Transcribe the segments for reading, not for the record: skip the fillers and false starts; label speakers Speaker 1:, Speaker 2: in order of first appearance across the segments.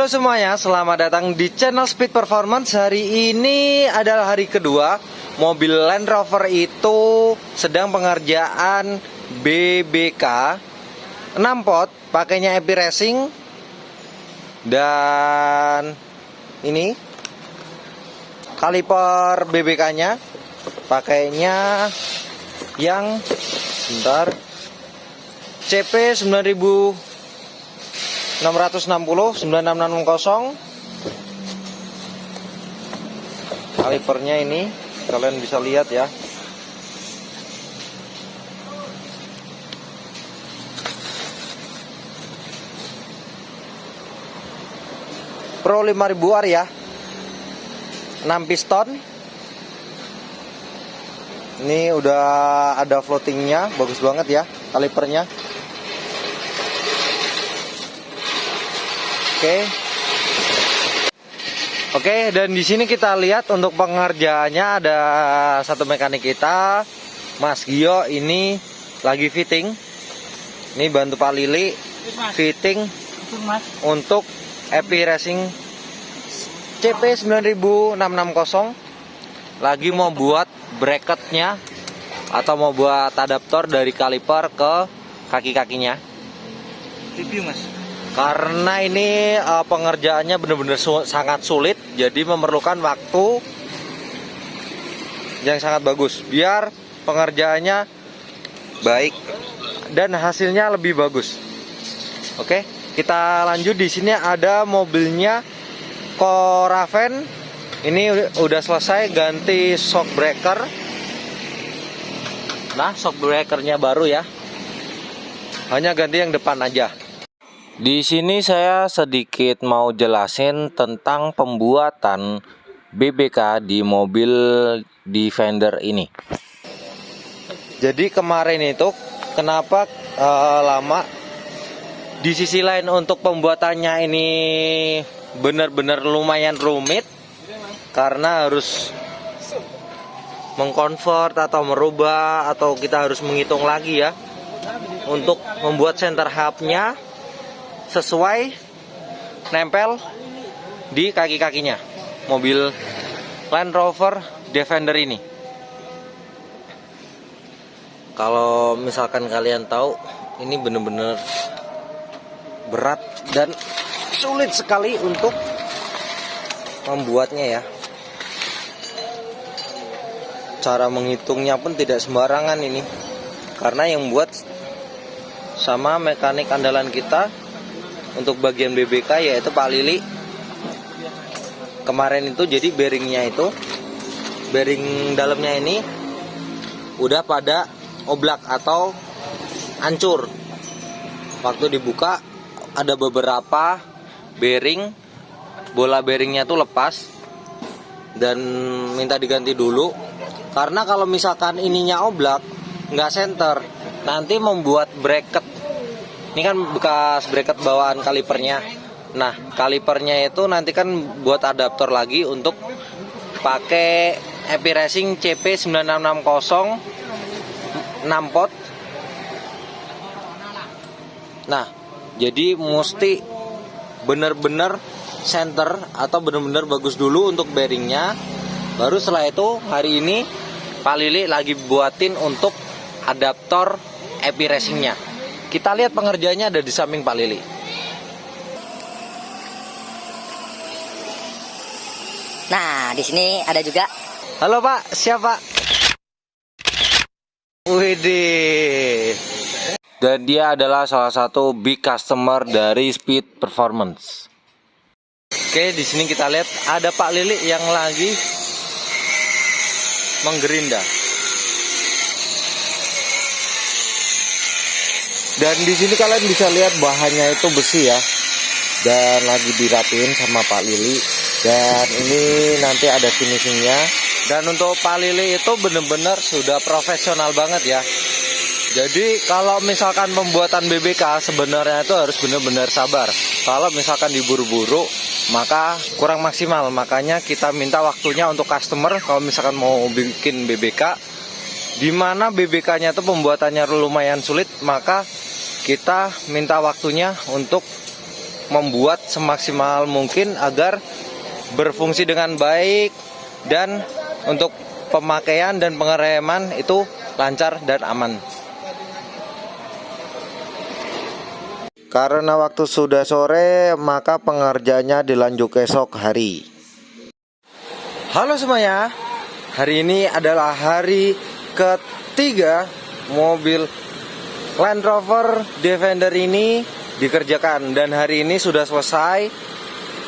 Speaker 1: semuanya, selamat datang di channel Speed Performance. Hari ini adalah hari kedua. Mobil Land Rover itu sedang pengerjaan BBK 6 pot, pakainya EP Racing. Dan ini kaliper BBK-nya, pakainya yang bentar CP 9660 96660. Kalipernya ini kalian bisa lihat ya. Pro 5000 ya. 6 piston. Ini udah ada floatingnya, bagus banget ya kalipernya. Oke, dan di sini kita lihat untuk pengerjaannya ada satu mekanik kita, Mas Gio, ini lagi fitting. Ini bantu Pak Lili fitting untuk EP Racing CP 9660. Lagi mau buat bracketnya atau mau buat adaptor dari kaliper ke kaki-kakinya.
Speaker 2: Review Mas.
Speaker 1: Karena ini pengerjaannya benar-benar sangat sulit, jadi memerlukan waktu yang sangat bagus biar pengerjaannya baik dan hasilnya lebih bagus. Oke, kita lanjut. Di sini ada mobilnya Coravan. Ini udah selesai ganti shock breaker. Nah, shock breakernya baru ya. Hanya ganti yang depan aja. Di sini saya sedikit mau jelasin tentang pembuatan BBK di mobil Defender ini. Jadi kemarin itu kenapa lama? Di sisi lain untuk pembuatannya ini benar-benar lumayan rumit karena harus mengkonvert atau merubah, atau kita harus menghitung lagi ya untuk membuat center hub-nya sesuai nempel di kaki-kakinya mobil Land Rover Defender ini. Kalau misalkan kalian tahu, ini bener-bener berat dan sulit sekali untuk membuatnya ya. Cara menghitungnya pun tidak sembarangan ini, karena yang buat sama mekanik andalan kita untuk bagian BBK yaitu Pak Lili. Kemarin itu jadi bearingnya itu, bearing dalamnya ini udah pada oblak atau hancur. Waktu dibuka ada beberapa bearing, bola bearingnya tuh lepas dan minta diganti dulu. Karena kalau misalkan ininya oblak, nggak center, nanti membuat bracket. Ini kan bekas bracket bawaan kalipernya. Nah, kalipernya itu nanti kan buat adaptor lagi untuk pakai EP Racing CP 9660 6 pot. Nah, jadi mesti bener-bener center atau bener-bener bagus dulu untuk bearingnya. Baru setelah itu hari ini Pak Lili lagi buatin untuk adaptor EP Racingnya. Kita lihat pengerjaannya ada di samping Pak Lili.
Speaker 3: Nah, di sini ada juga.
Speaker 1: Halo Pak, siapa? Widih. Dan dia adalah salah satu big customer dari Speed Performance. Oke, di sini kita lihat ada Pak Lili yang lagi menggerinda. Dan di sini kalian bisa lihat bahannya itu besi ya, dan lagi dirapiin sama Pak Lili. Dan ini nanti ada finishingnya. Dan untuk Pak Lili itu benar-benar sudah profesional banget ya. Jadi kalau misalkan pembuatan BBK sebenarnya itu harus benar-benar sabar. Kalau misalkan diburu-buru maka kurang maksimal. Makanya kita minta waktunya untuk customer kalau misalkan mau bikin BBK, dimana BBK-nya itu pembuatannya lumayan sulit, maka kita minta waktunya untuk membuat semaksimal mungkin agar berfungsi dengan baik dan untuk pemakaian dan pengereman itu lancar dan aman. Karena waktu sudah sore, maka pengerjaannya dilanjut esok hari. Halo semuanya, hari ini adalah hari ketiga mobil Land Rover Defender ini dikerjakan. Dan hari ini sudah selesai.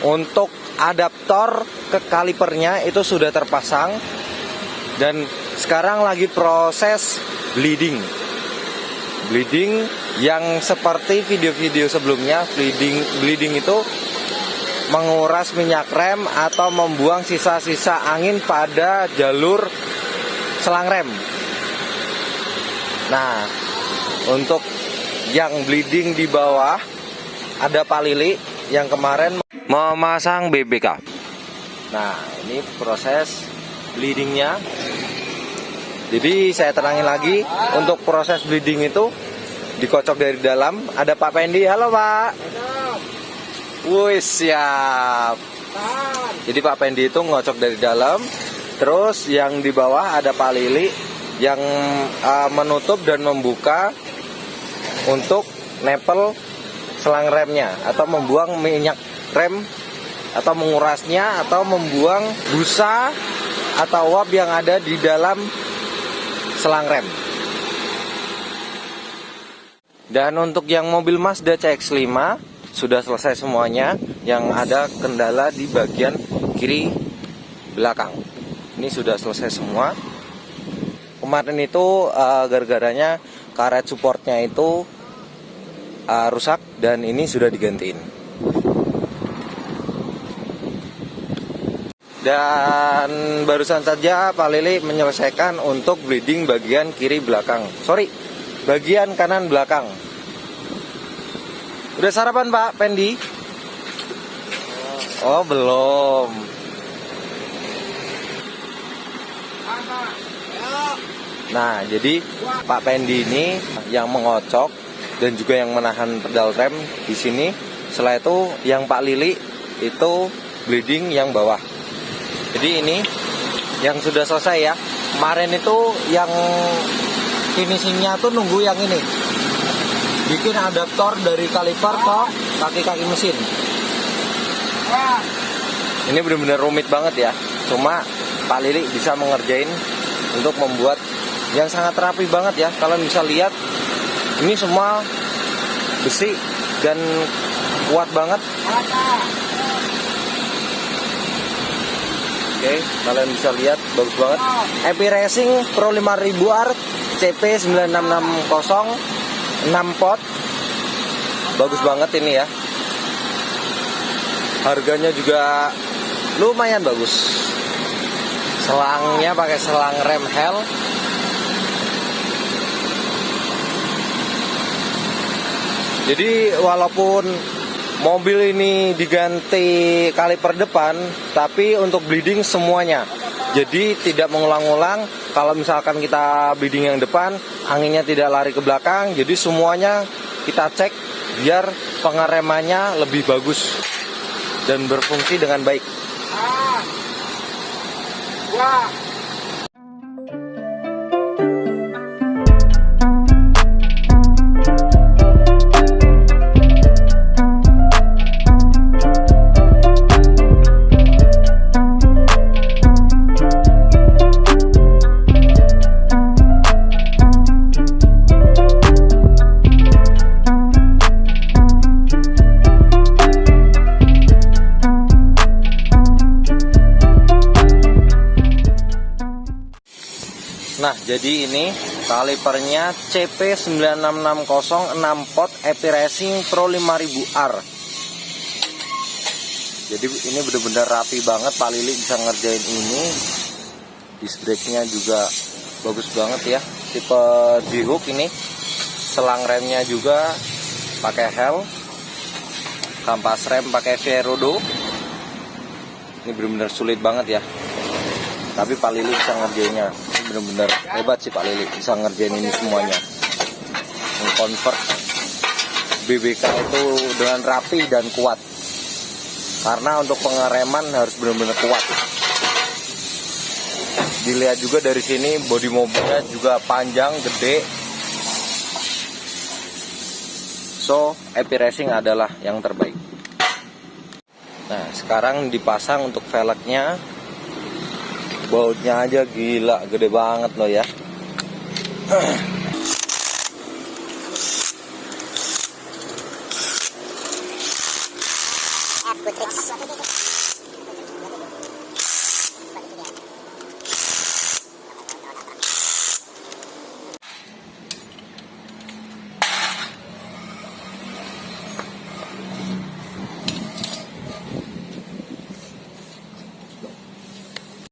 Speaker 1: Untuk adaptor ke kalipernya itu sudah terpasang. Dan sekarang lagi proses bleeding yang seperti video-video sebelumnya. Bleeding itu menguras minyak rem atau membuang sisa-sisa angin pada jalur selang rem. Nah, untuk yang bleeding di bawah ada Pak Lili yang kemarin memasang BBK. Nah, ini proses bleedingnya. Jadi saya tenangin lagi, untuk proses bleeding itu dikocok dari dalam. Ada Pak Pendi. Halo Pak. Wih, siap. Jadi Pak Pendi itu ngocok dari dalam. Terus yang di bawah ada Pak Lili yang menutup dan membuka untuk nepel selang remnya, atau membuang minyak rem, atau mengurasnya, atau membuang busa atau uap yang ada di dalam selang rem. Dan untuk yang mobil Mazda CX-5 sudah selesai semuanya. Yang ada kendala di bagian kiri belakang. Ini sudah selesai semua. Kemarin itu gara-garanya karet supportnya itu rusak, dan ini sudah digantiin. Dan barusan saja Pak Lili menyelesaikan untuk bleeding bagian kiri belakang. Bagian kanan belakang. Udah sarapan Pak Pendi? Oh belum. Nah, jadi Pak Pendi ini yang mengocok dan juga yang menahan pedal rem di sini. Setelah itu yang Pak Lili itu bleeding yang bawah. Jadi ini yang sudah selesai ya. Kemarin itu yang finishingnya tuh nunggu yang ini, bikin adaptor dari kaliper ke kaki-kaki mesin. Ini benar-benar rumit banget ya. Cuma Pak Lili bisa mengerjain untuk membuat yang sangat rapi banget ya. Kalian bisa lihat ini semua besi dan kuat banget. Oke, kalian bisa lihat bagus banget. EP Racing Pro 5000R CP9660 6 pot. Bagus banget ini ya. Harganya juga lumayan bagus. Selangnya pakai selang rem Hell. Jadi walaupun mobil ini diganti kaliper depan, tapi untuk bleeding semuanya. Jadi tidak mengulang-ulang. Kalau misalkan kita bleeding yang depan, anginnya tidak lari ke belakang. Jadi semuanya kita cek biar pengeremannya lebih bagus dan berfungsi dengan baik. Nah, jadi ini kalipernya CP9660 6 pot EP Racing Pro 5000R. Jadi ini benar-benar rapi banget. Pak Lili bisa ngerjain ini. Disc brake-nya juga bagus banget ya. Tipe D-hook ini. Selang remnya juga pakai Hell. Kampas rem pakai Verodo. Ini benar-benar sulit banget ya. Tapi Pak Lili bisa ngerjainnya. Ini benar-benar hebat sih Pak Lili, bisa ngerjain ini semuanya. Mengkonvert BBK itu dengan rapi dan kuat. Karena untuk pengereman harus benar-benar kuat. Dilihat juga dari sini bodi mobilnya juga panjang, gede. So, Epi Racing adalah yang terbaik. Nah, sekarang dipasang untuk velgnya. Bautnya aja gila, gede banget loh ya.